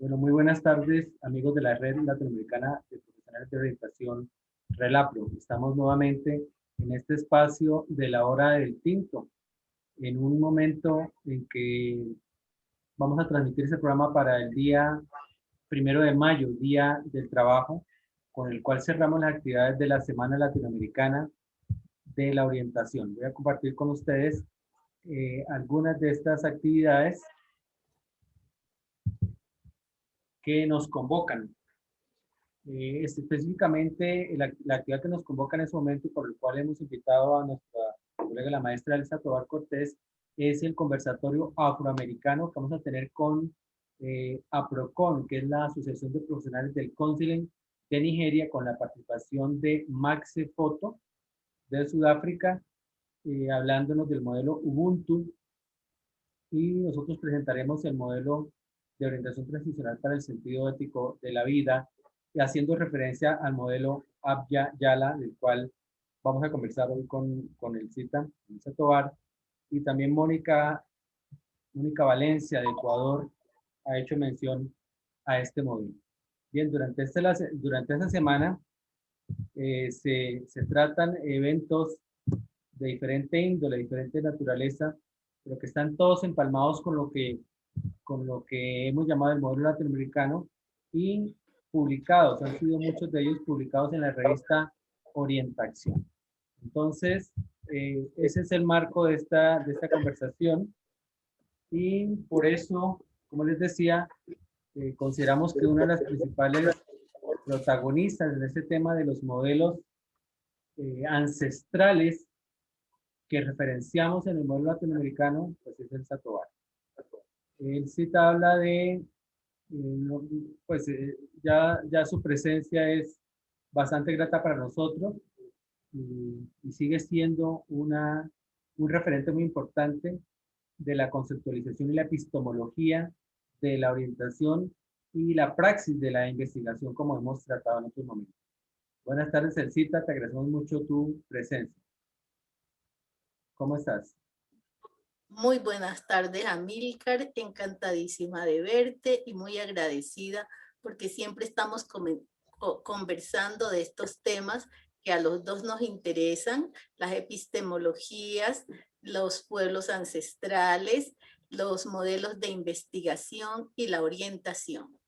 Bueno, muy buenas tardes, amigos de la Red Latinoamericana de Profesionales de Orientación, RELAPRO. Estamos nuevamente en este espacio de la hora del tinto, en un momento en que vamos a transmitir ese programa para el día 1 de mayo, Día del Trabajo, con el cual cerramos las actividades de la Semana Latinoamericana de la Orientación. Voy a compartir con ustedes algunas de estas actividades que nos convocan. Específicamente, la actividad que nos convoca en ese momento y por el cual hemos invitado a nuestra colega, la maestra Elsa Tobar Cortés, es el conversatorio afroamericano que vamos a tener con APROCON, que es la Asociación de Profesionales del Counseling de Nigeria, con la participación de Maxe Foto de Sudáfrica, hablándonos del modelo Ubuntu, y nosotros presentaremos el modelo de orientación transicional para el sentido ético de la vida, y haciendo referencia al modelo Abya Yala, del cual vamos a conversar hoy con Elsa Tobar, y también Mónica Valencia de Ecuador ha hecho mención a este modelo. Bien, durante esta semana se tratan eventos de diferente índole, de diferente naturaleza, pero que están todos empalmados con lo que hemos llamado el modelo latinoamericano, y publicados, han sido muchos de ellos publicados en la revista Orientación. Entonces, ese es el marco de esta conversación, y por eso, como les decía, consideramos que una de las principales protagonistas en este tema de los modelos ancestrales que referenciamos en el modelo latinoamericano, pues es Elsa Tobar. Elsa habla de, pues ya su presencia es bastante grata para nosotros, y sigue siendo un referente muy importante de la conceptualización y la epistemología de la orientación y la praxis de la investigación, como hemos tratado en otros momentos. Buenas tardes, Elsa, te agradecemos mucho tu presencia. ¿Cómo estás? Muy buenas tardes, Amílcar, encantadísima de verte y muy agradecida porque siempre estamos conversando de estos temas que a los dos nos interesan, las epistemologías, los pueblos ancestrales, los modelos de investigación y la orientación.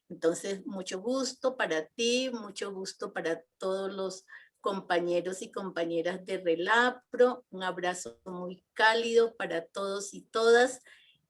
Entonces, mucho gusto para ti, mucho gusto para todos los compañeros y compañeras de RELAPRO, un abrazo muy cálido para todos y todas,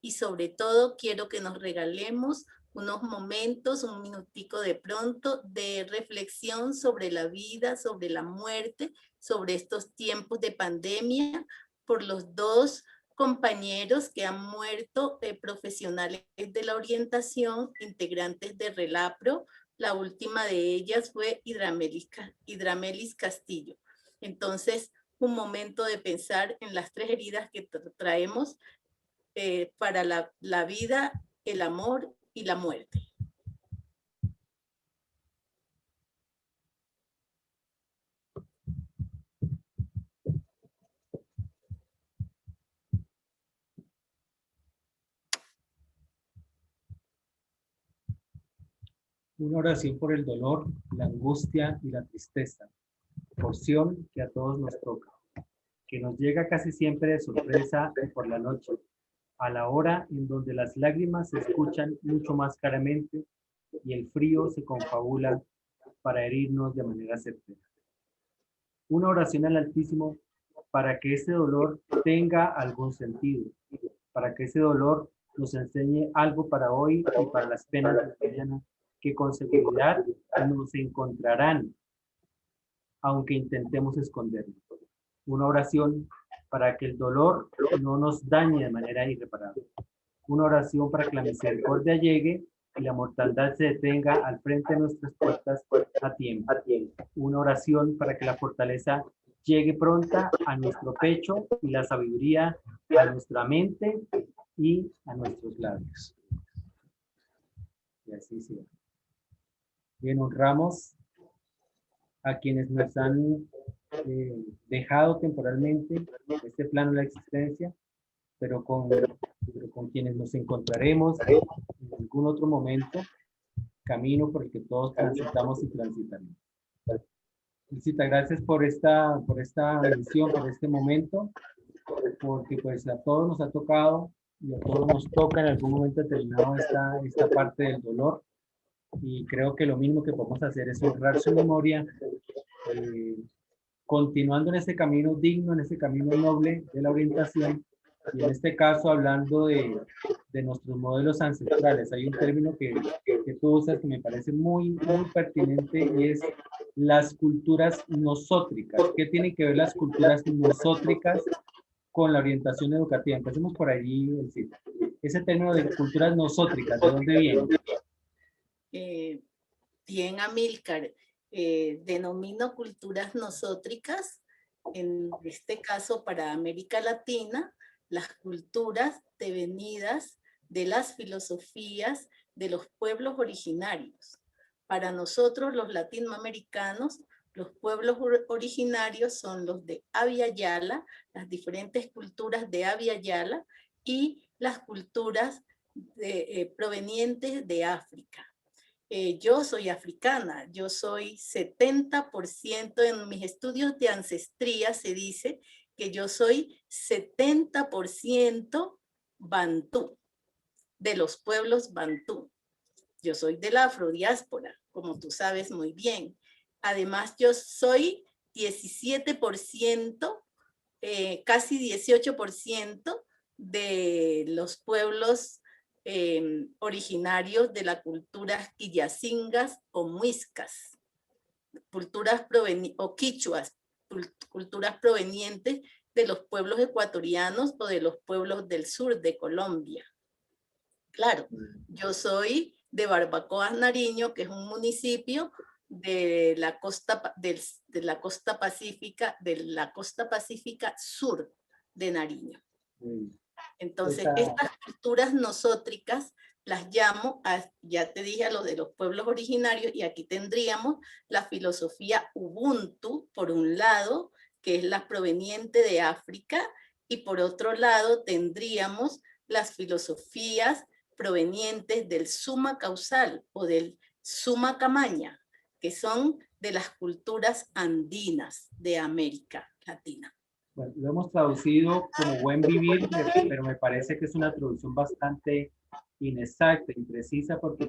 y sobre todo quiero que nos regalemos unos momentos, un minutico de pronto, de reflexión sobre la vida, sobre la muerte, sobre estos tiempos de pandemia, por los dos compañeros que han muerto, profesionales de la orientación, integrantes de RELAPRO. La última de ellas fue Idramelis Castillo. Entonces, un momento de pensar en las tres heridas que traemos para la vida, el amor y la muerte. Una oración por el dolor, la angustia y la tristeza, porción que a todos nos toca, que nos llega casi siempre de sorpresa y por la noche, a la hora en donde las lágrimas se escuchan mucho más claramente y el frío se confabula para herirnos de manera certera. Una oración al Altísimo para que ese dolor tenga algún sentido, para que ese dolor nos enseñe algo para hoy y para las penas de mañana, que con seguridad nos encontrarán, aunque intentemos esconderlo. Una oración para que el dolor no nos dañe de manera irreparable. Una oración para que la misericordia llegue y la mortandad se detenga al frente de nuestras puertas a tiempo. Una oración para que la fortaleza llegue pronta a nuestro pecho y la sabiduría a nuestra mente y a nuestros labios. Y así sea. Bien, honramos a quienes nos han dejado temporalmente este plano de la existencia, pero con quienes nos encontraremos en algún otro momento, camino por el que todos transitamos y transitaremos. Felicita, gracias por esta misión, por este momento, porque pues a todos nos ha tocado y a todos nos toca en algún momento determinado esta parte del dolor, y creo que lo mismo que podemos hacer es honrar su memoria, continuando en este camino digno, en este camino noble de la orientación, y en este caso hablando de nuestros modelos ancestrales. Hay un término que tú usas que me parece muy pertinente, y es las culturas nosótricas. ¿Qué tienen que ver las culturas nosótricas con la orientación educativa? Empecemos por allí, Elcita. Ese término de culturas nosótricas, ¿de dónde viene? Bien, Amílcar, denomino culturas nosótricas, en este caso para América Latina, las culturas devenidas de las filosofías de los pueblos originarios. Para nosotros, los latinoamericanos, los pueblos originarios son los de Abya Yala, las diferentes culturas de Abya Yala, y las culturas provenientes de África. Yo soy africana, yo soy 70%, en mis estudios de ancestría se dice que yo soy 70% bantú, de los pueblos bantú. Yo soy de la afrodiáspora, como tú sabes muy bien. Además, yo soy 17%, casi 18% de los pueblos originarios de la cultura quillacingas o muiscas, culturas o quichuas, culturas provenientes de los pueblos ecuatorianos o de los pueblos del sur de Colombia. Claro, yo soy de Barbacoas, Nariño, que es un municipio de la costa pacífica sur de Nariño. Entonces, estas culturas nosótricas las llamo, ya te dije, a los de los pueblos originarios, y aquí tendríamos la filosofía Ubuntu, por un lado, que es la proveniente de África, y por otro lado tendríamos las filosofías provenientes del Suma Causal o del Suma Camaña, que son de las culturas andinas de América Latina. Bueno, lo hemos traducido como buen vivir, pero me parece que es una traducción bastante inexacta, imprecisa, porque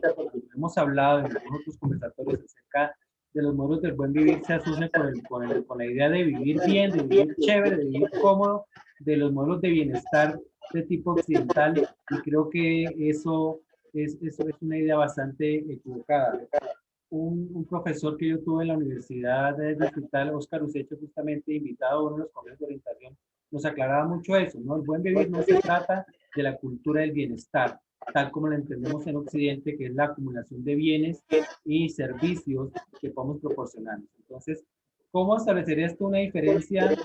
hemos hablado en algunos otros conversatorios acerca de los modelos del buen vivir, se asocia con la idea de vivir bien, de vivir chévere, de vivir cómodo, de los modelos de bienestar de tipo occidental, y creo que eso es una idea bastante equivocada. Un profesor que yo tuve en la Universidad Distrital, Óscar Usecho, justamente invitado a uno de los congresos de orientación, nos aclaraba mucho eso, ¿no? El buen vivir no se trata de la cultura del bienestar, tal como la entendemos en Occidente, que es la acumulación de bienes y servicios que podemos proporcionar. Entonces, ¿cómo establecería esto una diferencia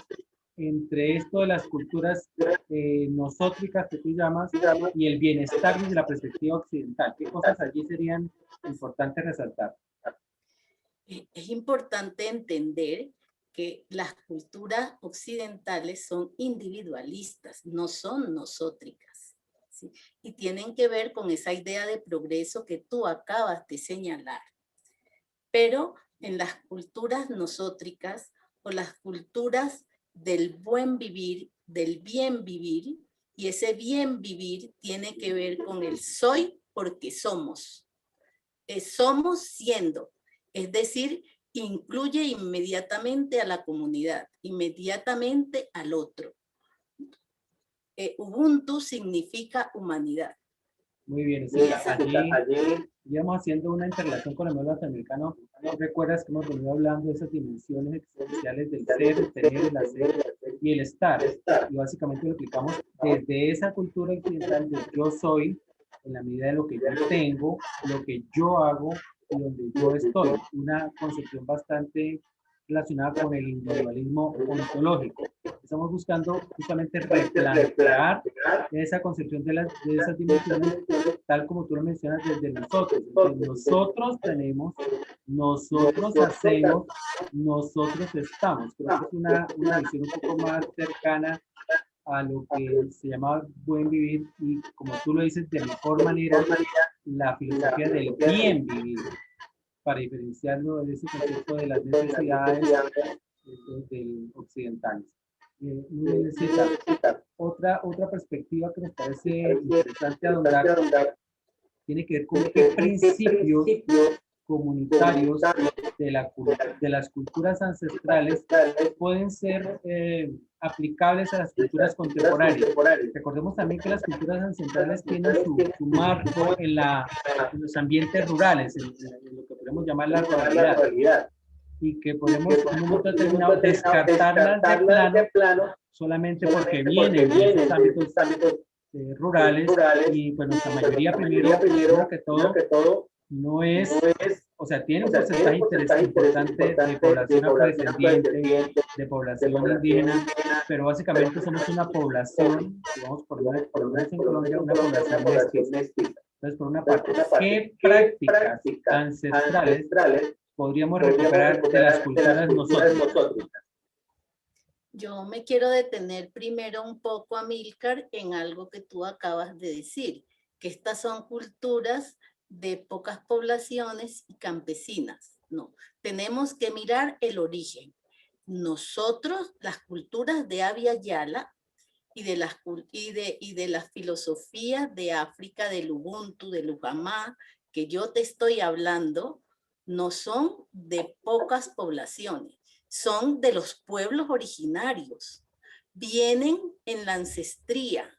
entre esto de las culturas nosótricas que tú llamas y el bienestar desde la perspectiva occidental? ¿Qué cosas allí serían importantes resaltar? Es importante entender que las culturas occidentales son individualistas, no son nosótricas, ¿sí? Y tienen que ver con esa idea de progreso que tú acabas de señalar. Pero en las culturas nosótricas o las culturas del buen vivir, del bien vivir, y ese bien vivir tiene que ver con el soy porque somos. Somos siendo. Es decir, incluye inmediatamente a la comunidad, inmediatamente al otro. Ubuntu significa humanidad. Muy bien, sí, allí íbamos haciendo una interrelación con el modelo latinoamericano. ¿Recuerdas que hemos venido hablando de esas dimensiones existenciales del ser, el tener, el hacer y el estar? Y básicamente lo aplicamos desde esa cultura occidental de yo soy, en la medida de lo que yo tengo, lo que yo hago y donde yo estoy. Una concepción bastante relacionada con el individualismo ontológico. Estamos buscando justamente replantear esa concepción de esas dimensiones, tal como tú lo mencionas, desde nosotros. Entonces, nosotros tenemos, nosotros hacemos, nosotros estamos. Creo que es una visión un poco más cercana a lo que se llama buen vivir, y como tú lo dices, de mejor manera la filosofía del bien vivir, para diferenciarlo de ese concepto de las necesidades occidentales. Muy bien, Lucita. Otra perspectiva que nos parece interesante ahondar tiene que ver con qué principios comunitarios de las culturas ancestrales pueden ser aplicables a las culturas contemporáneas. Recordemos también que las culturas ancestrales tienen su marco en los ambientes rurales, en lo que podemos llamar la ruralidad, y que podemos en un momento determinado descartarlas de plano solamente porque vienen de esos ámbitos rurales, y pues nuestra mayoría primero que todo no es, o sea, tiene un porcentaje importante de población afrodescendiente, de población indígena, pero básicamente somos una población, digamos, por lo menos en Colombia, una población mestiza. Entonces, por una parte, ¿qué prácticas ancestrales podríamos recuperar de las culturas nosotros? Yo me quiero detener primero un poco, Amílcar, en algo que tú acabas de decir, que estas son culturas de pocas poblaciones y campesinas. No, tenemos que mirar el origen. Nosotros, las culturas de Abya Yala y de las filosofías de África, del Ubuntu, del Ugamá, que yo te estoy hablando, no son de pocas poblaciones, son de los pueblos originarios. Vienen en la ancestría,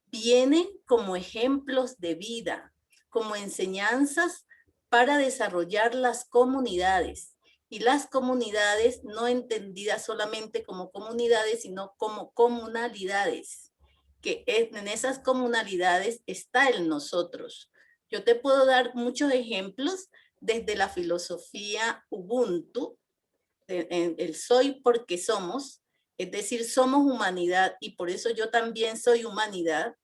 vienen como ejemplos de vida, como enseñanzas para desarrollar las comunidades. Y las comunidades no entendidas solamente como comunidades, sino como comunalidades, que en esas comunalidades está el nosotros. Yo te puedo dar muchos ejemplos desde la filosofía Ubuntu, el soy porque somos, es decir, somos humanidad y por eso yo también soy humanidad,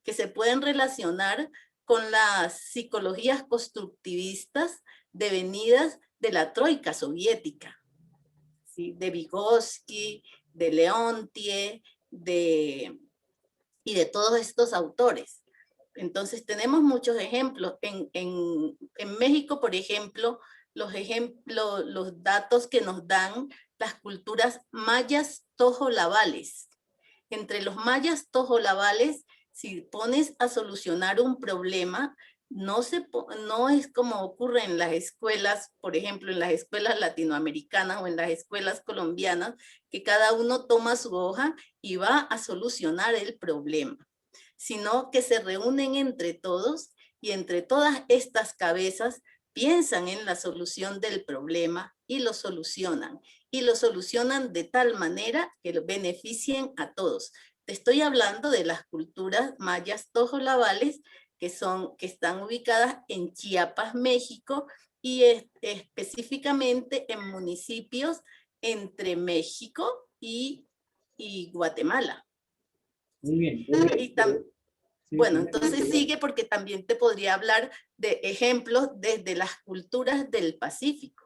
que se pueden relacionar con las psicologías constructivistas devenidas de la troika soviética, ¿sí? De Vygotsky, de Leontief, y de todos estos autores. Entonces tenemos muchos ejemplos. En México, por ejemplo, los datos que nos dan las culturas mayas tojolabales. Entre los mayas tojolabales, si pones a solucionar un problema, no es como ocurre en las escuelas, por ejemplo, en las escuelas latinoamericanas o en las escuelas colombianas, que cada uno toma su hoja y va a solucionar el problema, sino que se reúnen entre todos y entre todas estas cabezas piensan en la solución del problema y lo solucionan. Y lo solucionan de tal manera que lo beneficien a todos. Te estoy hablando de las culturas mayas tojolabales que están ubicadas en Chiapas, México, y específicamente en municipios entre México y Guatemala. Muy bien. Bueno, entonces sigue porque también te podría hablar de ejemplos desde las culturas del Pacífico.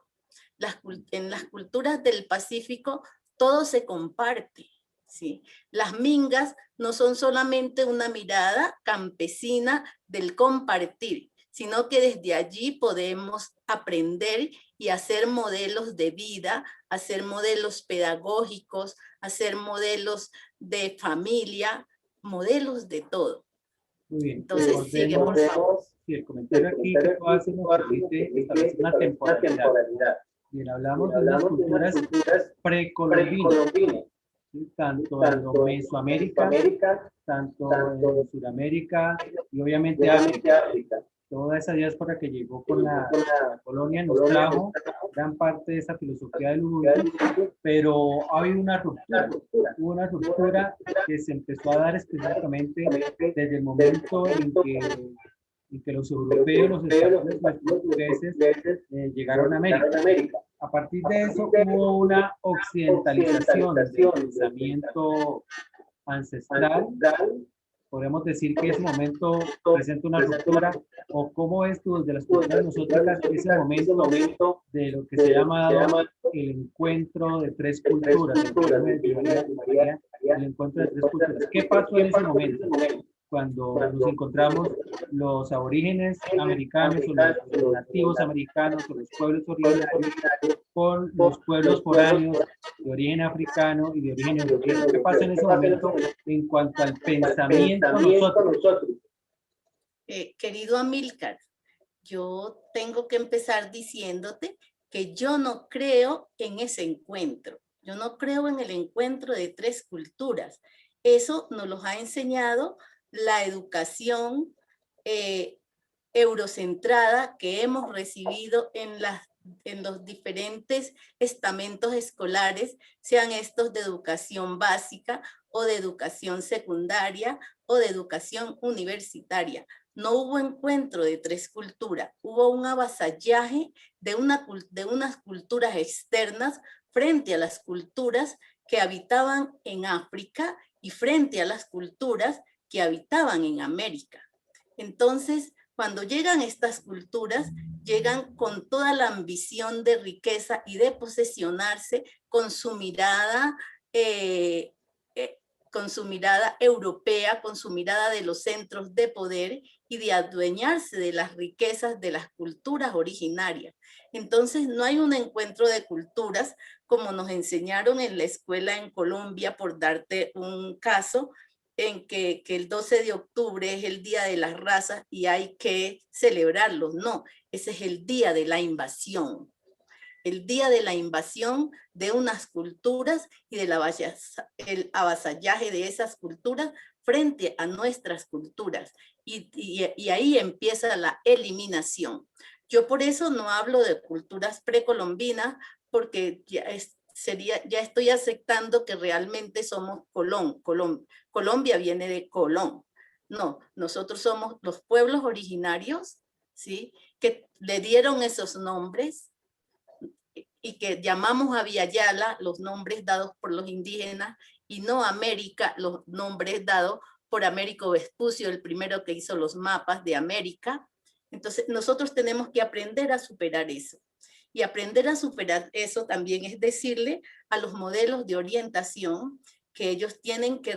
En las culturas del Pacífico todo se comparte, ¿sí? Las mingas no son solamente una mirada campesina del compartir, sino que desde allí podemos aprender y hacer modelos de vida, hacer modelos pedagógicos, hacer modelos de familia, modelos de todo. Muy bien. Entonces sigue, por favor. Sí, el comentario aquí que tú haces nos permite establecer una temporalidad. Bien, hablamos de unas culturas precolombinas, ¿sí? Tanto en Mesoamérica, tanto en Sudamérica y obviamente África. Toda esa diáspora que llegó con la colonia nos trajo gran parte de esa filosofía del Ubuntu, pero ha habido una ruptura. Hubo una ruptura que se empezó a dar específicamente desde el momento en que los europeos, los españoles, los portugueses llegaron a América. A partir de eso hubo una occidentalización del pensamiento ancestral. Podemos decir que ese momento presenta una ruptura, o cómo es desde las culturas nosotras ese momento de lo que se llama el encuentro de tres culturas, el encuentro de tres culturas. ¿Qué pasó en ese momento? cuando nos encontramos los aborígenes americanos o los nativos americanos o los pueblos originarios con los pueblos foráneos de origen africano y de origen europeo. ¿Qué pasa en ese momento en cuanto al pensamiento nosotros? Querido Amílcar, yo tengo que empezar diciéndote que yo no creo en ese encuentro. Yo no creo en el encuentro de tres culturas. Eso nos lo ha enseñado la educación eurocentrada que hemos recibido en los diferentes estamentos escolares, sean estos de educación básica o de educación secundaria o de educación universitaria. No hubo encuentro de tres culturas, hubo un avasallaje de unas culturas externas frente a las culturas que habitaban en África y frente a las culturas que habitaban en América. Entonces, cuando llegan estas culturas, llegan con toda la ambición de riqueza y de posesionarse con su mirada europea, con su mirada de los centros de poder y de adueñarse de las riquezas de las culturas originarias. Entonces, no hay un encuentro de culturas como nos enseñaron en la escuela en Colombia, por darte un caso, en que el 12 de octubre es el Día de las Razas y hay que celebrarlo. No, ese es el día de la invasión. El día de la invasión de unas culturas y del avasallaje de esas culturas frente a nuestras culturas. Y ahí empieza la eliminación. Yo por eso no hablo de culturas precolombinas, porque ya estoy aceptando que realmente somos Colón. Colombia viene de Colón. No, nosotros somos los pueblos originarios, ¿sí?, que le dieron esos nombres y que llamamos a Viayala los nombres dados por los indígenas y no América los nombres dados por Américo Vespucio, el primero que hizo los mapas de América. Entonces nosotros tenemos que aprender a superar eso. Y aprender a superar eso también es decirle a los modelos de orientación que ellos tienen que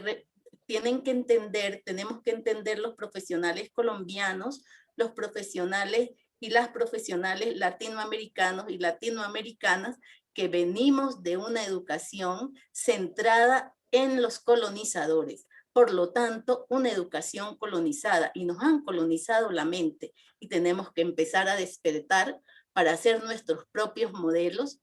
entender, tenemos que entender los profesionales colombianos, los profesionales y las profesionales latinoamericanos y latinoamericanas que venimos de una educación centrada en los colonizadores. Por lo tanto, una educación colonizada, y nos han colonizado la mente y tenemos que empezar a despertar para hacer nuestros propios modelos,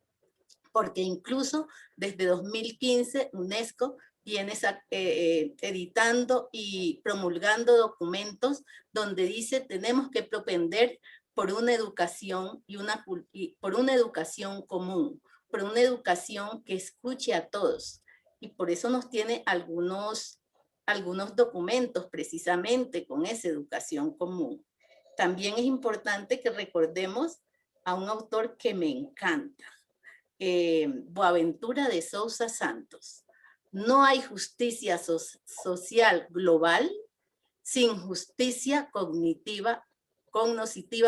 porque incluso desde 2015 UNESCO viene editando y promulgando documentos donde dice tenemos que propender por una educación por una educación común, por una educación que escuche a todos. Y por eso nos tiene algunos documentos precisamente con esa educación común. También es importante que recordemos a un autor que me encanta, Boaventura de Sousa Santos. No hay justicia social global sin justicia cognitiva,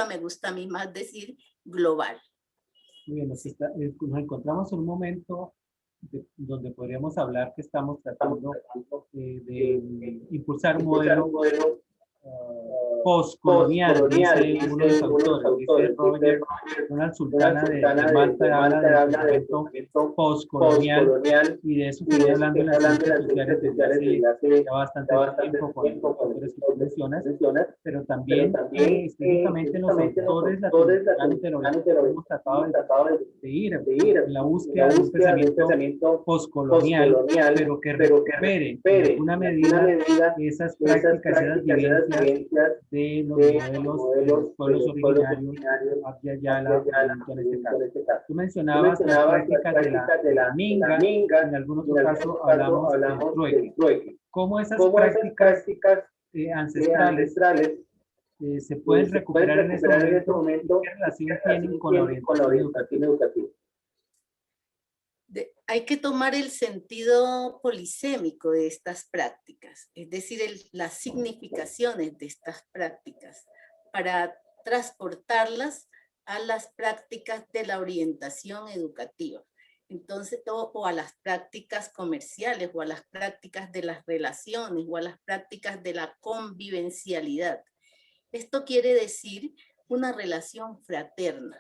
me gusta a mí más decir global. Muy bien, nos encontramos en un momento donde podríamos hablar que estamos tratando de impulsar un modelo postcolonial, dice uno de los autores, dice Robert Donald Sultana de Malta, habla del momento postcolonial, y de eso estoy hablando en las ciencias sociales desde hace ya bastante tiempo con los autores que tú mencionas, pero también específicamente en los autores latinoamericanos hemos tratado de ir en la búsqueda de un pensamiento postcolonial, pero que recupere en alguna medida esas prácticas, esas vivencias de los modelos de los pueblos originarios, Abya Yala, en este caso. Tú mencionabas las prácticas de la minga, en algún otro caso hablamos del trueque. ¿Cómo esas prácticas ancestrales se pueden recuperar en este momento? ¿Qué relación tienen con la orientación educativa? Hay que tomar el sentido polisémico de estas prácticas, es decir, las significaciones de estas prácticas, para transportarlas a las prácticas de la orientación educativa. Entonces, o a las prácticas comerciales, o a las prácticas de las relaciones, o a las prácticas de la convivencialidad. Esto quiere decir una relación fraterna,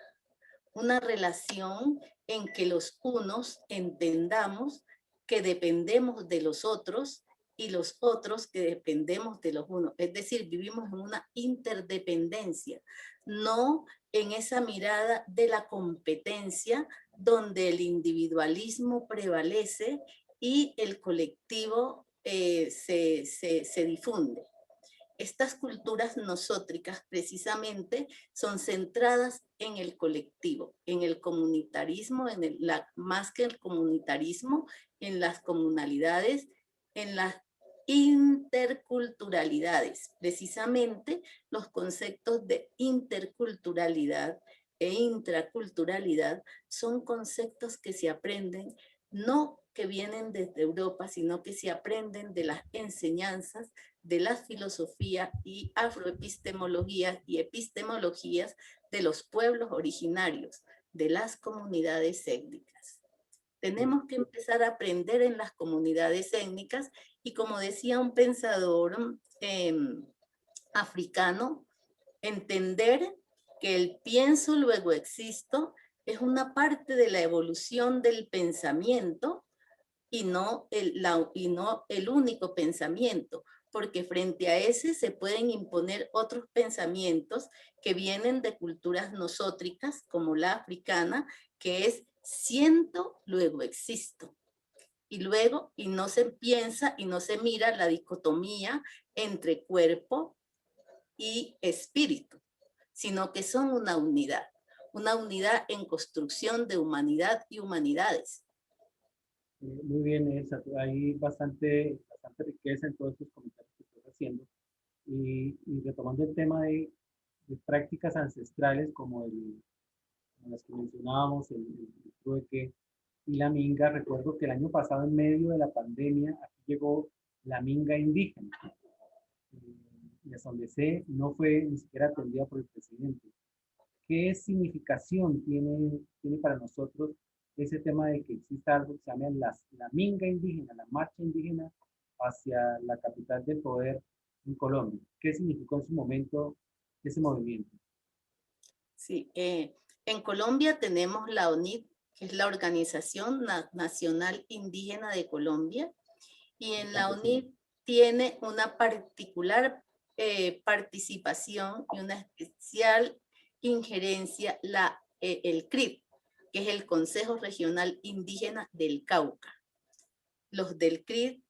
una relación en que los unos entendamos que dependemos de los otros y los otros que dependemos de los unos. Es decir, vivimos en una interdependencia, no en esa mirada de la competencia donde el individualismo prevalece y el colectivo se difunde. Estas culturas nosótricas precisamente son centradas en el colectivo, en el comunitarismo, más que el comunitarismo, en las comunalidades, en las interculturalidades. Precisamente los conceptos de interculturalidad e intraculturalidad son conceptos que se aprenden, no que vienen desde Europa, sino que se aprenden de las enseñanzas de la filosofía y afroepistemología y epistemologías de los pueblos originarios, de las comunidades étnicas. Tenemos que empezar a aprender en las comunidades étnicas y, como decía un pensador africano, entender que el pienso luego existo es una parte de la evolución del pensamiento y no el único pensamiento, porque frente a ese se pueden imponer otros pensamientos que vienen de culturas nosótricas, como la africana, que es siento, luego existo. Y luego, y no se piensa y no se mira la dicotomía entre cuerpo y espíritu, sino que son una unidad en construcción de humanidad y humanidades. Muy bien, Elsa. Hay bastante riqueza en todos estos comentarios que estás haciendo. Y retomando el tema de prácticas ancestrales como las que mencionábamos, el trueque y la minga, recuerdo que el año pasado, en medio de la pandemia, aquí llegó la minga indígena. Y hasta donde sé, no fue ni siquiera atendida por el presidente. ¿Qué significación tiene para nosotros ese tema de que exista algo que se llama la minga indígena, la marcha indígena hacia la capital del poder en Colombia? ¿Qué significó en su momento ese movimiento? Sí, en Colombia tenemos la ONID, que es la Organización Nacional Indígena de Colombia, y en la ONID tiene una particular participación y una especial injerencia el CRID, que es el Consejo Regional Indígena del Cauca. Los del CRID,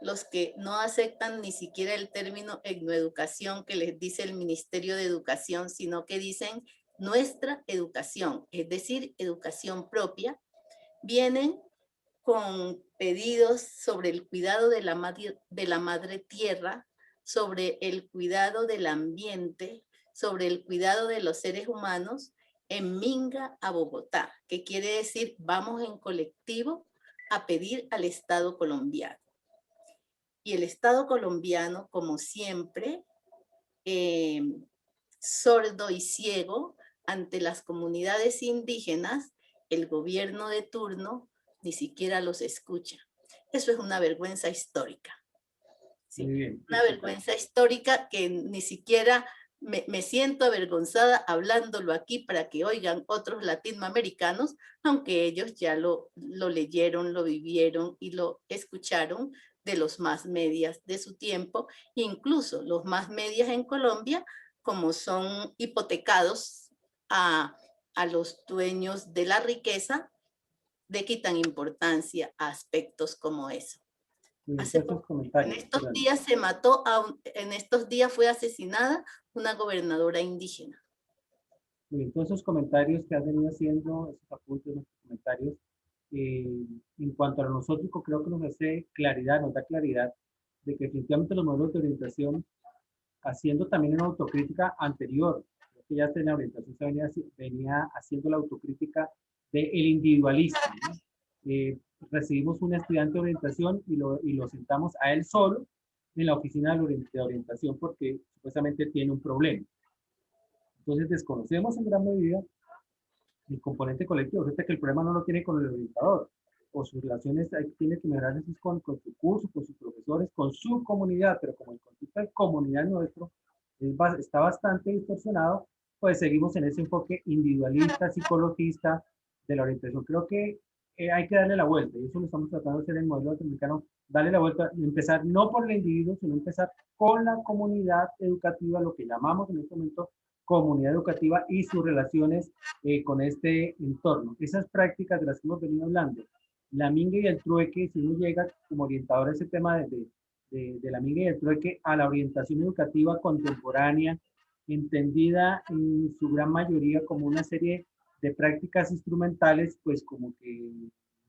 los que no aceptan ni siquiera el término etnoeducación que les dice el Ministerio de Educación, sino que dicen nuestra educación, es decir, educación propia, vienen con pedidos sobre el cuidado de la madre tierra, sobre el cuidado del ambiente, sobre el cuidado de los seres humanos en Minga a Bogotá, que quiere decir vamos en colectivo a pedir al Estado colombiano. Y el Estado colombiano, como siempre, sordo y ciego ante las comunidades indígenas, el gobierno de turno ni siquiera los escucha. Eso es una vergüenza histórica. ¿Sí? Muy bien. Una vergüenza histórica que ni siquiera me siento avergonzada hablándolo aquí para que oigan otros latinoamericanos, aunque ellos ya lo leyeron, lo vivieron y lo escucharon de los más medias de su tiempo, incluso los más medias en Colombia, como son hipotecados a los dueños de la riqueza, le quitan importancia a aspectos como eso. En estos días se mató, en estos días fue asesinada una gobernadora indígena. Bien, todos esos comentarios que has venido haciendo, esos apuntes, esos comentarios, en cuanto a lo nosótrico, creo que nos hace claridad, nos da claridad de que definitivamente los modelos de orientación, haciendo también una autocrítica anterior, creo que ya en la orientación se venía haciendo la autocrítica del individualismo, ¿no? Recibimos un estudiante de orientación y lo sentamos a él solo en la oficina de orientación porque supuestamente tiene un problema. Entonces desconocemos en gran medida el componente colectivo. Fíjate que el problema no lo tiene con el orientador, o sus relaciones tiene que mejorar con su curso, con sus profesores, con su comunidad, pero como el concepto de comunidad nuestro está bastante distorsionado, pues seguimos en ese enfoque individualista, psicologista de la orientación. Creo que hay que darle la vuelta, y eso lo estamos tratando de hacer en el modelo latinoamericano, darle la vuelta, empezar no por el individuo, sino empezar con la comunidad educativa, lo que llamamos en este momento comunidad educativa y sus relaciones con este entorno. Esas prácticas de las que hemos venido hablando, la minga y el trueque, si uno llega como orientador a ese tema de la minga y el trueque a la orientación educativa contemporánea, entendida en su gran mayoría como una serie de prácticas instrumentales, pues como que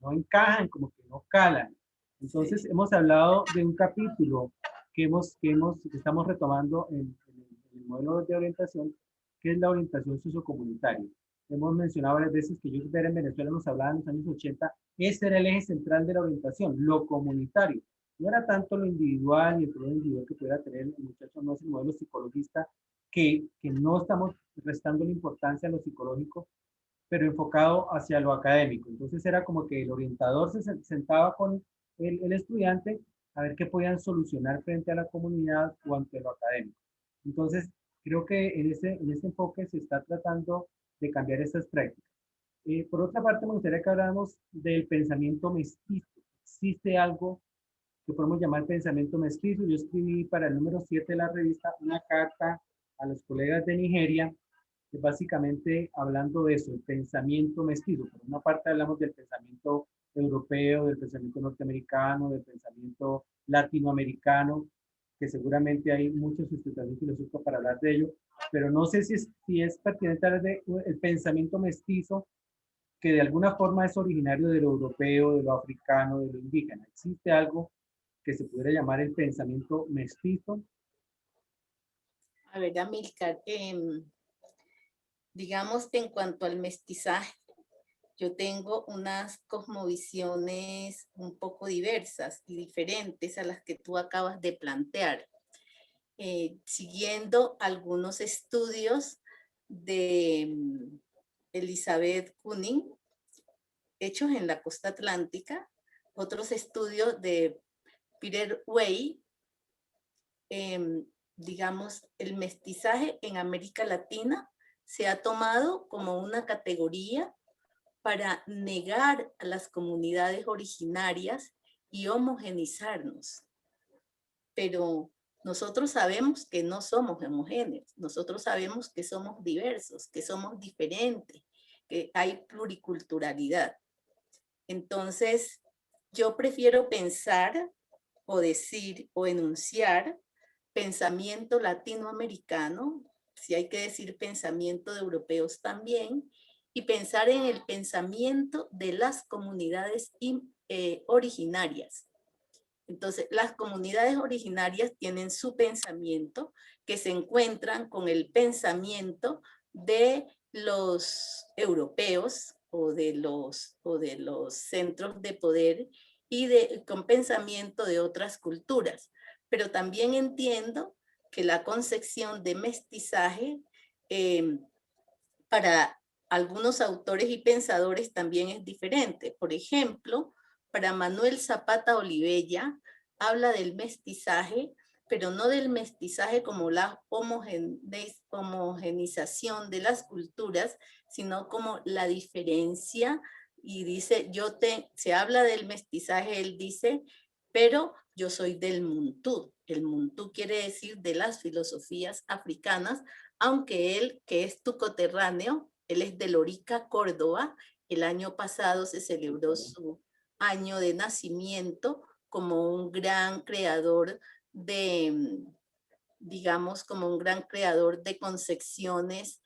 no encajan, como que no calan. Entonces, sí, hemos hablado de un capítulo que estamos retomando en el modelo de orientación, que es la orientación sociocomunitaria. Hemos mencionado varias veces que yo en Venezuela nos hablaba en los años 80, ese era el eje central de la orientación, lo comunitario. No era tanto lo individual y el problema individual que pudiera tener el muchacho, no es el modelo psicologista, que no estamos restando la importancia a lo psicológico, pero enfocado hacia lo académico. Entonces era como que el orientador se sentaba con el estudiante a ver qué podían solucionar frente a la comunidad o ante lo académico. Entonces, creo que en ese enfoque se está tratando de cambiar estas prácticas. Por otra parte, me gustaría que habláramos del pensamiento mestizo. ¿Existe algo que podemos llamar pensamiento mestizo? Yo escribí para el número 7 de la revista una carta a los colegas de Nigeria, que básicamente hablando de eso, el pensamiento mestizo. Por una parte hablamos del pensamiento europeo, del pensamiento norteamericano, del pensamiento latinoamericano, que seguramente hay muchos sustentación filosófica para hablar de ello, pero no sé si es pertinente hablar del pensamiento mestizo, que de alguna forma es originario de lo europeo, de lo africano, de lo indígena. ¿Existe algo que se pudiera llamar el pensamiento mestizo? A ver, Amílcar, digamos, en cuanto al mestizaje, yo tengo unas cosmovisiones un poco diversas y diferentes a las que tú acabas de plantear. Siguiendo algunos estudios de Elizabeth Kuning, hechos en la costa atlántica, otros estudios de Peter Way, digamos, el mestizaje en América Latina se ha tomado como una categoría para negar a las comunidades originarias y homogenizarnos. Pero nosotros sabemos que no somos homogéneos, nosotros sabemos que somos diversos, que somos diferentes, que hay pluriculturalidad. Entonces, yo prefiero pensar o decir o enunciar pensamiento latinoamericano, si hay que decir pensamiento de europeos también, y pensar en el pensamiento de las comunidades originarias. Entonces, las comunidades originarias tienen su pensamiento que se encuentran con el pensamiento de los europeos o de los centros de poder y con pensamiento de otras culturas. Pero también entiendo que la concepción de mestizaje para algunos autores y pensadores también es diferente. Por ejemplo, para Manuel Zapata Olivella, habla del mestizaje, pero no del mestizaje como la homogenización de las culturas, sino como la diferencia. Y dice, se habla del mestizaje, él dice, pero yo soy del Muntú. El Muntú quiere decir de las filosofías africanas, aunque él, que es tu coterráneo, él es de Lorica, Córdoba. El año pasado se celebró su año de nacimiento como un gran creador de, digamos, como un gran creador de concepciones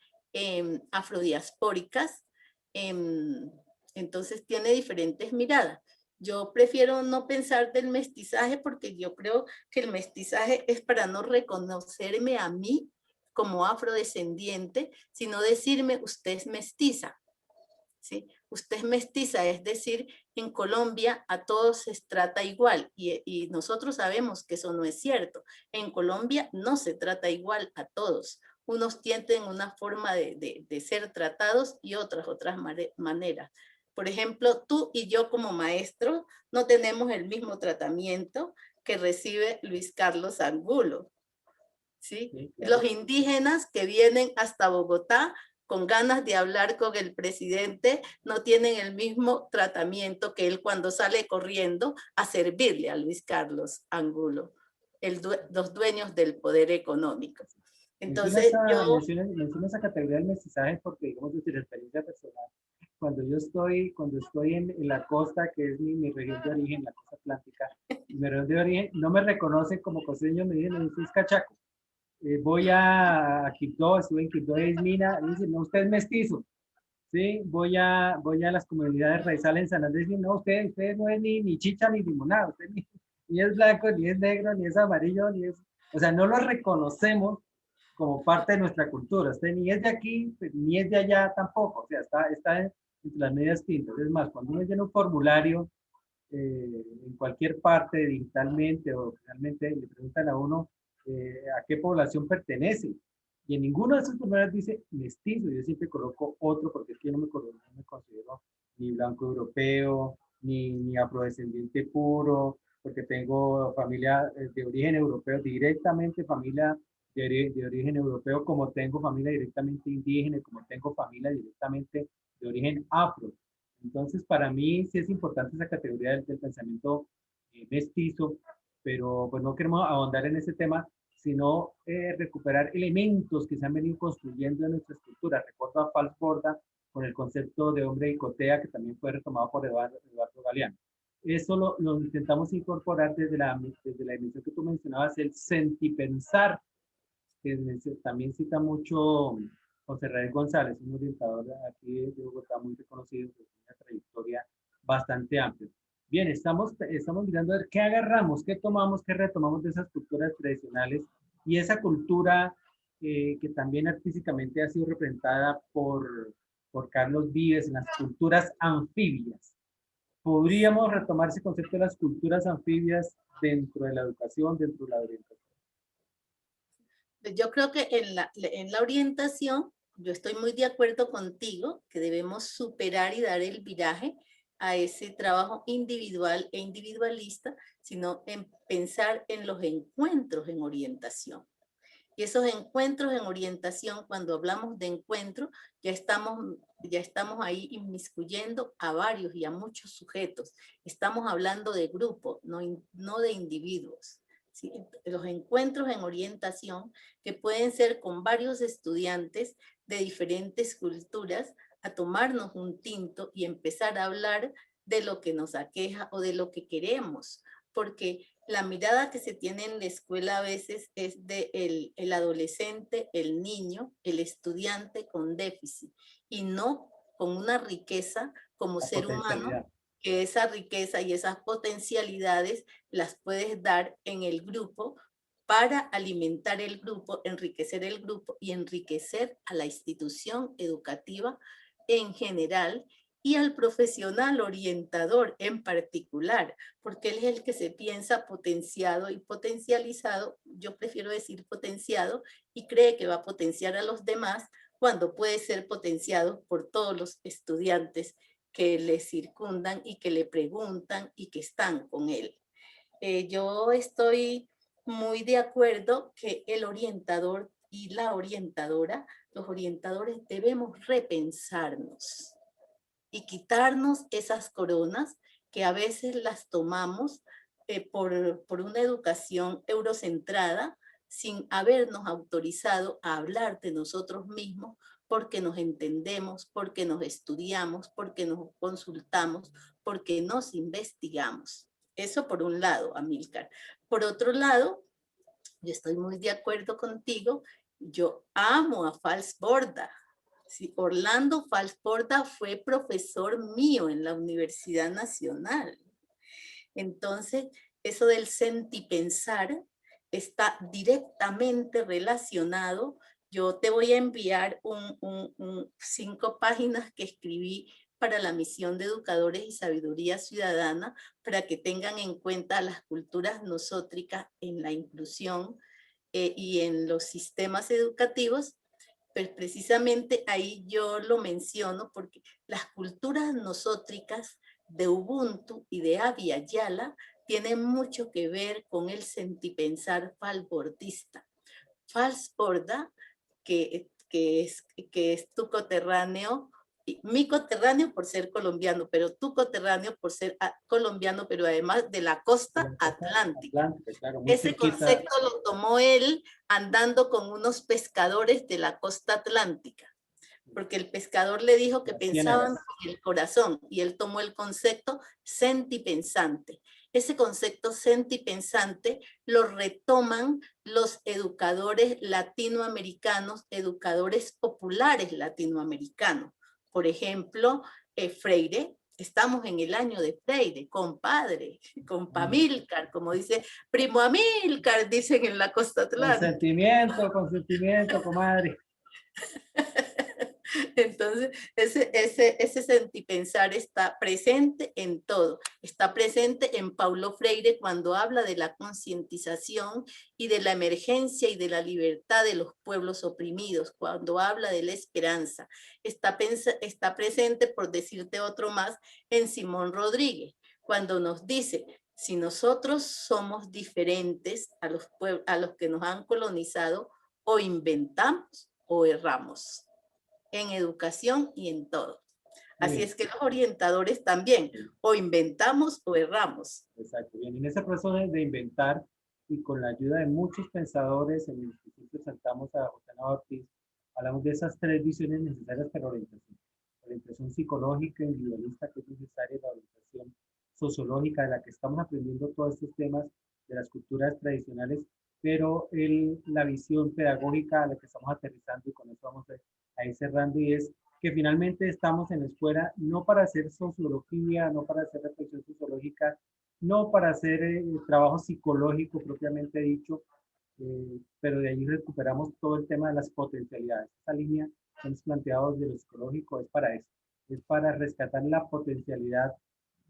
afrodiaspóricas. Entonces tiene diferentes miradas. Yo prefiero no pensar del mestizaje porque yo creo que el mestizaje es para no reconocerme a mí como afrodescendiente, sino decirme usted es mestiza. ¿Sí? Usted es mestiza, es decir, en Colombia a todos se trata igual y nosotros sabemos que eso no es cierto. En Colombia no se trata igual a todos. unos tienen una forma de ser tratados y otras maneras. Por ejemplo, tú y yo como maestros no tenemos el mismo tratamiento que recibe Luis Carlos Angulo, ¿sí? Sí, claro. Los indígenas que vienen hasta Bogotá con ganas de hablar con el presidente no tienen el mismo tratamiento que él cuando sale corriendo a servirle a Luis Carlos Angulo, los dueños del poder económico. Entonces Menciona esa categoría del mestizaje porque, digamos, desde la experiencia personal, cuando estoy en la costa, que es mi región de origen, la costa atlántica, mi región de origen, no me reconocen como costeño, me dicen, usted es cachaco. Voy a Quibdó, estuve en Quibdó de Ismina, y dicen, no, usted es mestizo. Sí, voy a las comunidades raizales en San Andrés y dicen, no, usted no es ni chicha ni limonada, usted ni es blanco, ni es negro, ni es amarillo, ni es... O sea, no lo reconocemos como parte de nuestra cultura. Usted ni es de aquí, pues, ni es de allá tampoco. O sea, está entre las medias tintas. Es más, cuando uno llena un formulario en cualquier parte digitalmente o realmente le preguntan a uno a qué población pertenece. Y en ninguno de esos formularios dice mestizo. Yo siempre coloco otro porque es que yo no me considero ni blanco europeo, ni afrodescendiente puro, porque tengo familia de origen europeo, directamente familia de origen europeo, como tengo familia directamente indígena, como tengo familia directamente de origen afro. Entonces, para mí sí es importante esa categoría del pensamiento mestizo, pero pues no queremos ahondar en ese tema, sino recuperar elementos que se han venido construyendo en nuestra estructura. Recuerdo a Fals Borda con el concepto de hombre icotea, que también fue retomado por Eduardo Galeano. Eso lo intentamos incorporar desde la dimensión que tú mencionabas, el sentipensar, que también cita mucho José Raúl González, un orientador aquí de Bogotá muy reconocido, con una trayectoria bastante amplia. Bien, estamos mirando a ver qué agarramos, qué tomamos, qué retomamos de esas culturas tradicionales y esa cultura que también artísticamente ha sido representada por Carlos Vives en las culturas anfibias. ¿Podríamos retomar ese concepto de las culturas anfibias dentro de la educación, dentro de la orientación? Yo creo que en la orientación, yo estoy muy de acuerdo contigo que debemos superar y dar el viraje a ese trabajo individual e individualista, sino en pensar en los encuentros en orientación. Y esos encuentros en orientación, cuando hablamos de encuentro, ya estamos ahí inmiscuyendo a varios y a muchos sujetos. Estamos hablando de grupos, no de individuos. ¿Sí? Los encuentros en orientación, que pueden ser con varios estudiantes de diferentes culturas, a tomarnos un tinto y empezar a hablar de lo que nos aqueja o de lo que queremos, porque la mirada que se tiene en la escuela a veces es de el adolescente, el niño, el estudiante con déficit y no con una riqueza como La ser humano, potencialidad. que esa riqueza y esas potencialidades las puedes dar en el grupo para alimentar el grupo, enriquecer el grupo y enriquecer a la institución educativa en general y al profesional orientador en particular, porque él es el que se piensa potenciado y potencializado, yo prefiero decir potenciado, y cree que va a potenciar a los demás cuando puede ser potenciado por todos los estudiantes que le circundan y que le preguntan y que están con él. Yo estoy muy de acuerdo que el orientador y la orientadora, los orientadores debemos repensarnos y quitarnos esas coronas que a veces las tomamos por una educación eurocentrada sin habernos autorizado a hablar de nosotros mismos porque nos entendemos, porque nos estudiamos, porque nos consultamos, porque nos investigamos. Eso por un lado, Amílcar. Por otro lado, yo estoy muy de acuerdo contigo, yo amo a Fals Borda. Sí, Orlando Fals Borda fue profesor mío en la Universidad Nacional. Entonces, eso del sentipensar está directamente relacionado. Yo te voy a enviar 5 páginas que escribí para la misión de Educadores y Sabiduría Ciudadana, para que tengan en cuenta las culturas nosótricas en la inclusión y en los sistemas educativos, pues precisamente ahí yo lo menciono porque las culturas nosótricas de Ubuntu y de Abya Yala tienen mucho que ver con el sentipensar falbordista. Falsborda, que es tu coterráneo, mi coterráneo por ser colombiano, pero tu coterráneo por ser colombiano, pero además de la costa atlántica. Atlántica, claro, muy Ese cerquita. concepto lo tomó él andando con unos pescadores de la costa atlántica, porque el pescador le dijo que pensaban con el corazón y él tomó el concepto sentipensante. Ese concepto sentipensante lo retoman los educadores latinoamericanos, educadores populares latinoamericanos. Por ejemplo, Freire. Estamos en el año de Freire, compadre, compamílcar, como dice primo Amílcar, dicen en la costa atlántica. Consentimiento, comadre. Entonces, ese sentipensar está presente en todo. Está presente en Paulo Freire cuando habla de la concientización y de la emergencia y de la libertad de los pueblos oprimidos, cuando habla de la esperanza. Está presente, por decirte otro más, en Simón Rodríguez, cuando nos dice, si nosotros somos diferentes a los que nos han colonizado, o inventamos o erramos en educación y en todo. Así es que los orientadores también, o inventamos o erramos. Exacto, bien. En ese proceso de inventar y con la ayuda de muchos pensadores, en el que siempre saltamos a José Ortiz, hablamos de esas tres visiones necesarias para la orientación. La orientación psicológica, individualista, que es necesaria, la orientación sociológica, de la que estamos aprendiendo todos estos temas de las culturas tradicionales, pero la visión pedagógica a la que estamos aterrizando, y con eso vamos a ir cerrando, y es que finalmente estamos en la escuela no para hacer sociología, no para hacer reflexión sociológica, no para hacer trabajo psicológico propiamente dicho, pero de ahí recuperamos todo el tema de las potencialidades. Esta línea que hemos planteado de lo psicológico es para eso, es para rescatar la potencialidad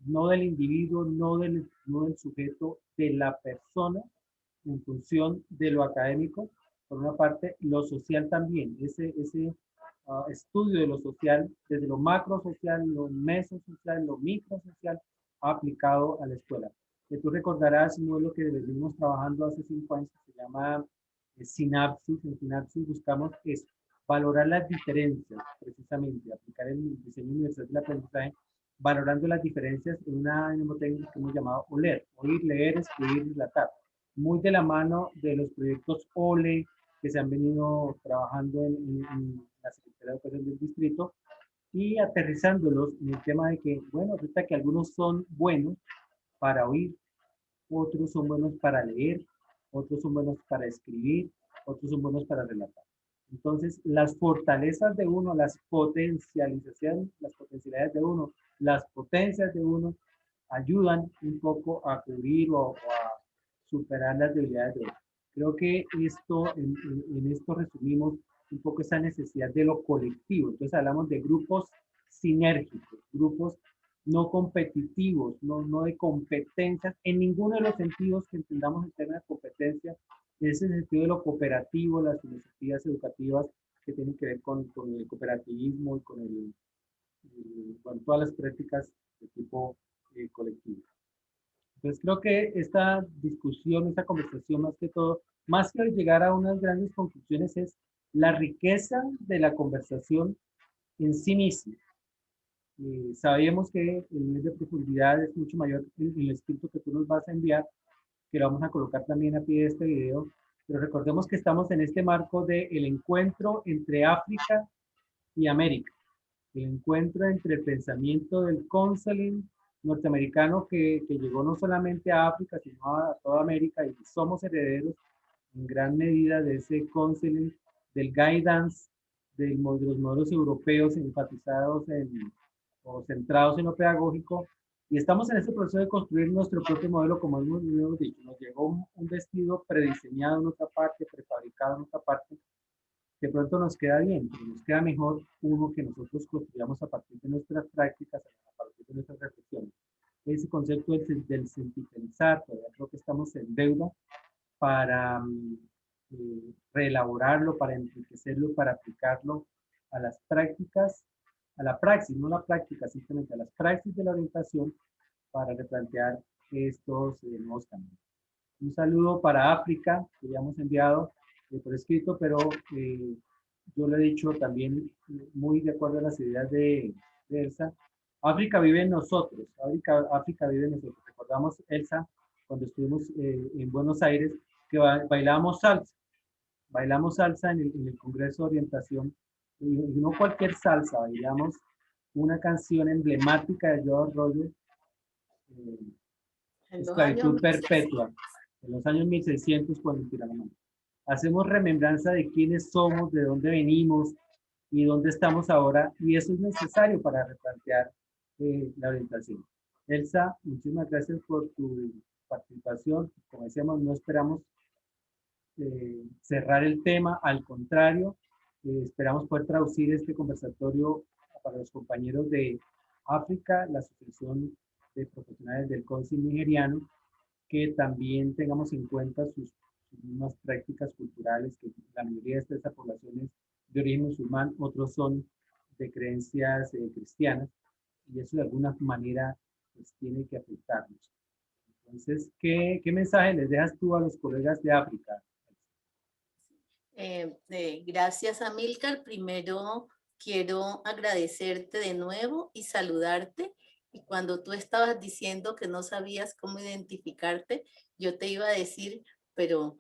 no del individuo, no del sujeto, de la persona en función de lo académico, por una parte, lo social también, ese estudio de lo social, desde lo macro social, lo mesosocial, lo microsocial, aplicado a la escuela. Que tú recordarás un modelo que venimos trabajando hace 5 años, que se llama Sinapsis. En Sinapsis buscamos es valorar las diferencias, precisamente, aplicar el diseño universal del aprendizaje, valorando las diferencias en una mnemotécnica que hemos llamado OLER, oír, leer, escribir, relatar, muy de la mano de los proyectos OLE que se han venido trabajando en la Secretaría de Educación del Distrito, y aterrizándolos en el tema de que, bueno, resulta que algunos son buenos para oír, otros son buenos para leer, otros son buenos para escribir, otros son buenos para relatar. Entonces, las fortalezas de uno, las potencialidades de uno, las potencias de uno, ayudan un poco a cubrir o a superar las debilidades de uno. Creo que en esto resumimos un poco esa necesidad de lo colectivo. Entonces hablamos de grupos sinérgicos, grupos no competitivos, no de competencias, en ninguno de los sentidos que entendamos el tema de competencia, en ese sentido de lo cooperativo, las filosofías educativas que tienen que ver con el cooperativismo y con todas las prácticas de tipo colectivo. Entonces creo que esta discusión, esta conversación más que todo, más que llegar a unas grandes conclusiones, es la riqueza de la conversación en sí misma. Sabemos que el nivel de profundidad es mucho mayor en el escrito que tú nos vas a enviar, que lo vamos a colocar también a pie de este video, pero recordemos que estamos en este marco del encuentro entre África y América, el encuentro entre el pensamiento del counseling norteamericano que llegó no solamente a África, sino a toda América, y somos herederos en gran medida de ese counseling, del guidance, de los modelos europeos enfatizados o centrados en lo pedagógico, y estamos en este proceso de construir nuestro propio modelo, como hemos dicho. Nos llegó un vestido prediseñado en otra parte, prefabricado en otra parte, de pronto nos queda bien, pero nos queda mejor uno que nosotros construyamos a partir de nuestras prácticas, a partir de nuestras reflexiones. Ese concepto del sentipensar, todavía creo que estamos en deuda para reelaborarlo, para enriquecerlo, para aplicarlo a las prácticas, a la praxis, no la práctica, simplemente a las praxis de la orientación para replantear estos nuevos caminos. Un saludo para África, que ya hemos enviado por escrito, pero yo lo he dicho también muy de acuerdo a las ideas de Elsa. África vive en nosotros, África vive en nosotros. Recordamos, Elsa, cuando estuvimos en Buenos Aires, que bailamos salsa en el Congreso de Orientación, y no cualquier salsa, bailamos una canción emblemática de Joe Arroyo, En los años Esclavitud 1600. Perpetua, en los años 1600 cuando Tiranamán. Hacemos remembranza de quiénes somos, de dónde venimos y dónde estamos ahora, y eso es necesario para replantear la orientación. Elsa, muchísimas gracias por tu participación. Como decíamos, no esperamos cerrar el tema, al contrario, esperamos poder traducir este conversatorio para los compañeros de África, la Asociación de Profesionales del Cónsul Nigeriano, que también tengamos en cuenta sus mismas prácticas culturales, que la mayoría de estas poblaciones de origen musulmán, otros son de creencias cristianas, y eso de alguna manera pues, tiene que afectarnos. Entonces, ¿qué mensaje les dejas tú a los colegas de África? Gracias, Amílcar. Primero quiero agradecerte de nuevo y saludarte. Y cuando tú estabas diciendo que no sabías cómo identificarte, yo te iba a decir, pero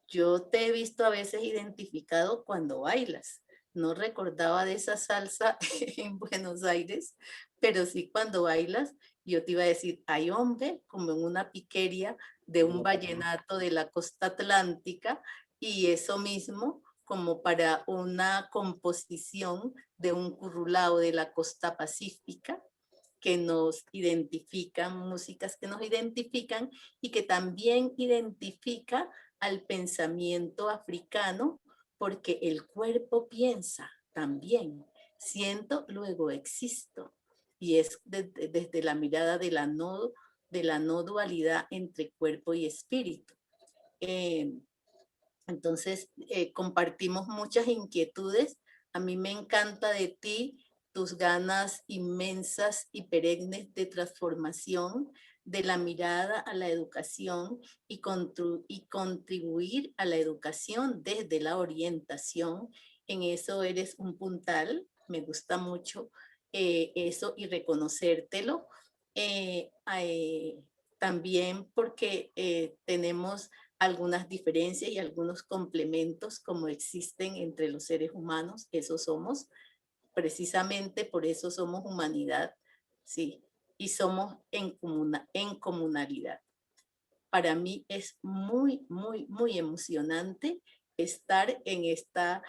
yo te he visto a veces identificado cuando bailas. No recordaba de esa salsa en Buenos Aires, pero sí cuando bailas, yo te iba a decir, hay hombre, como en una piquería de un vallenato de la costa atlántica, y eso mismo como para una composición de un currulao de la costa pacífica que nos identifican, músicas que nos identifican y que también identifica al pensamiento africano, porque el cuerpo piensa también, siento, luego existo, y es desde la mirada de la no dualidad entre cuerpo y espíritu. Entonces, compartimos muchas inquietudes. A mí me encanta de ti tus ganas inmensas y perennes de transformación, de la mirada a la educación y contribuir a la educación desde la orientación. En eso eres un puntal. Me gusta mucho eso y reconocértelo. Eh, eh, También porque tenemos algunas diferencias y algunos complementos como existen entre los seres humanos, eso somos, precisamente por eso somos humanidad, sí, y somos en comunalidad. Para mí es muy, muy, muy emocionante estar en esta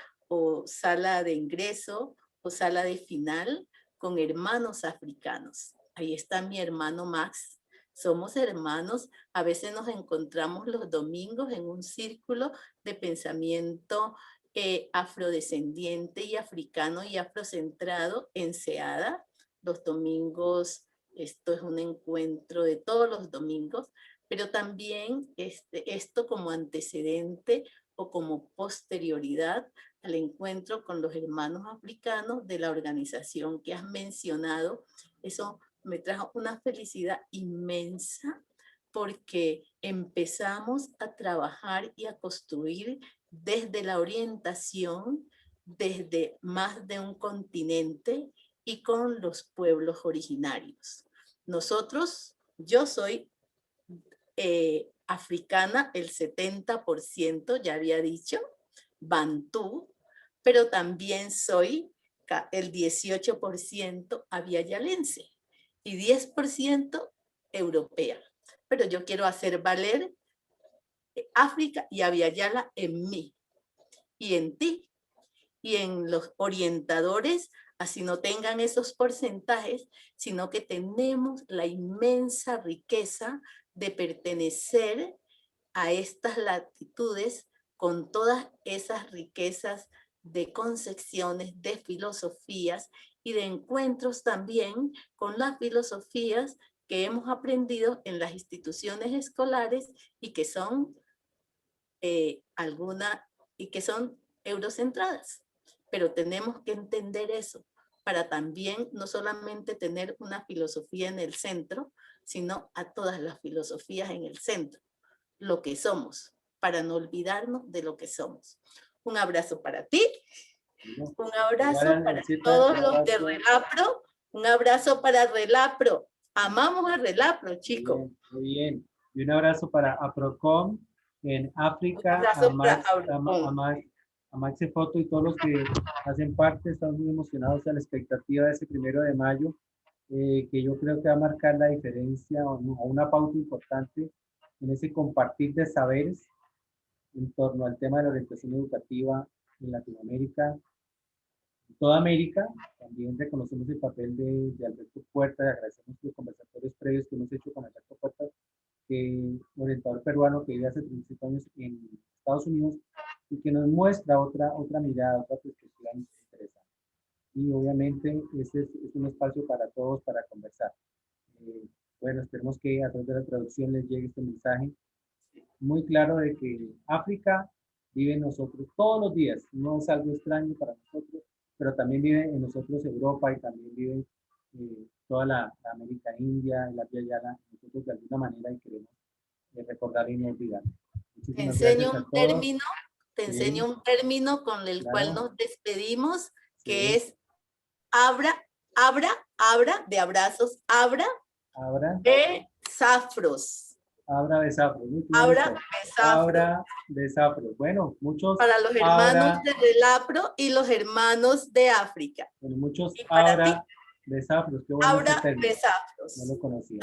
sala de ingreso o sala de final con hermanos africanos. Ahí está mi hermano Max. Somos hermanos, a veces nos encontramos los domingos en un círculo de pensamiento afrodescendiente y africano y afrocentrado en Seada. Los domingos, esto es un encuentro de todos los domingos, pero también esto como antecedente o como posterioridad al encuentro con los hermanos africanos de la organización que has mencionado. Eso me trajo una felicidad inmensa porque empezamos a trabajar y a construir desde la orientación, desde más de un continente y con los pueblos originarios. Nosotros, yo soy africana, el 70%, ya había dicho, bantú, pero también soy el 18% aviayalense y 10% europea. Pero yo quiero hacer valer África y Aviala en mí y en ti y en los orientadores, así no tengan esos porcentajes, sino que tenemos la inmensa riqueza de pertenecer a estas latitudes con todas esas riquezas de concepciones, de filosofías y de encuentros también con las filosofías que hemos aprendido en las instituciones escolares y que son y que son eurocentradas. Pero tenemos que entender eso para también no solamente tener una filosofía en el centro, sino a todas las filosofías en el centro, lo que somos, para no olvidarnos de lo que somos. Un abrazo para ti, un abrazo para todos los de Relapro, un abrazo para Relapro. Amamos a Relapro, chicos. Muy bien. Y un abrazo para APROCOM en África, a Maxi Foto y todos los que hacen parte. Estamos muy emocionados a la expectativa de ese 1 de mayo, que yo creo que va a marcar la diferencia o una pauta importante en ese compartir de saberes en torno al tema de la orientación educativa en Latinoamérica, en toda América. También reconocemos el papel de Alberto Puerta y agradecemos los conversatorios previos que hemos hecho con Alberto Puerta, orientador peruano que vive hace 35 años en Estados Unidos y que nos muestra otra mirada, otra perspectiva interesante. Y obviamente ese es un espacio para todos para conversar. Bueno, esperemos que a través de la traducción les llegue este mensaje muy claro de que África vive en nosotros todos los días, no es algo extraño para nosotros, pero también vive en nosotros Europa y también vive toda la América India, la Via Yala, nosotros de alguna manera y queremos recordar y no olvidar. Te enseño un término con el cual nos despedimos, que es abra de abrazos, abra de zafros. Abra de zafros. Abra de zafros. Bueno, muchos. Para los hermanos de Relapro y los hermanos de África. Bueno, muchos abra de zafros. Qué bueno abra de zafros. No lo conocía.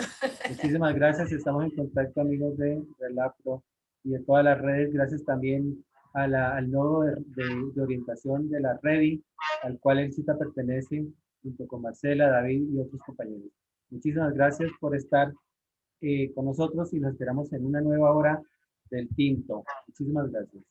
Muchísimas gracias. Estamos en contacto, amigos de Relapro y de todas las redes. Gracias también al nodo de orientación de la REDI, al cual el CITA pertenece, junto con Marcela, David y otros compañeros. Muchísimas gracias por estar con nosotros y nos esperamos en una nueva hora del Tinto. Muchísimas gracias.